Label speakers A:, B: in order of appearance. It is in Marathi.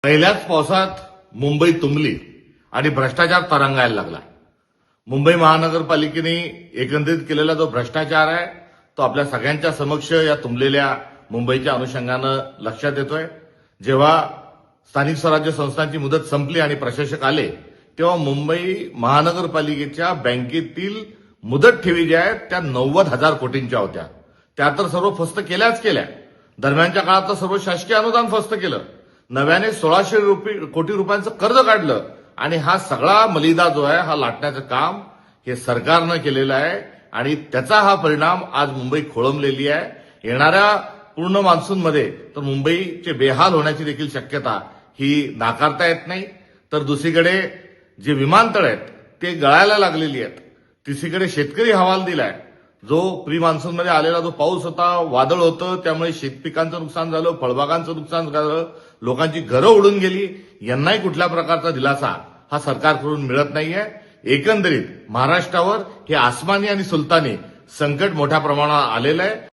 A: पहिल्याच पावसात मुंबई तुंबली आणि भ्रष्टाचार तरंगायला लागला. मुंबई महानगरपालिकेने एकंदरीत केलेला जो भ्रष्टाचार आहे तो आपल्या सगळ्यांच्या समक्ष या तुंबलेल्या मुंबईच्या अनुषंगानं लक्षात येतोय. जेव्हा स्थानिक स्वराज्य संस्थांची मुदत संपली आणि प्रशासक आले तेव्हा मुंबई महानगरपालिकेच्या बँकेतील मुदत ठेवी ज्या आहेत त्या 90,000 कोटींच्या होत्या. त्या तर सर्व फस्त केल्याच केल्या. दरम्यानच्या काळात तर सर्व शासकीय अनुदान फस्त केलं. नव्याने 1600 कोटी रुपयांचं कर्ज काढलं आणि हा सगळा मलिदा जो आहे हा लाटण्याचं काम हे सरकारनं केलेलं आहे आणि त्याचा हा परिणाम आज मुंबई खोळंबलेली आहे. येणाऱ्या पूर्ण मान्सूनमध्ये तर मुंबईचे बेहाल होण्याची देखील शक्यता ही नाकारता येत नाही. तर दुसरीकडे जे विमानतळ आहेत ते गळायला लागलेली आहेत. तिसरीकडे शेतकरी हवाल दिलाय. जो प्री मान्सूनमध्ये आलेला जो पाऊस होता, वादळ होतं, त्यामुळे शेतपिकांचं नुकसान झालं, फळबागांचं नुकसान झालं, लोकांची घरं उडून गेली. यांनाही कुठल्या प्रकारचा दिलासा हा सरकारकडून मिळत नाहीये. एकंदरीत महाराष्ट्रावर हे आसमानी आणि सुलतानी संकट मोठ्या प्रमाणात आलेलं आहे.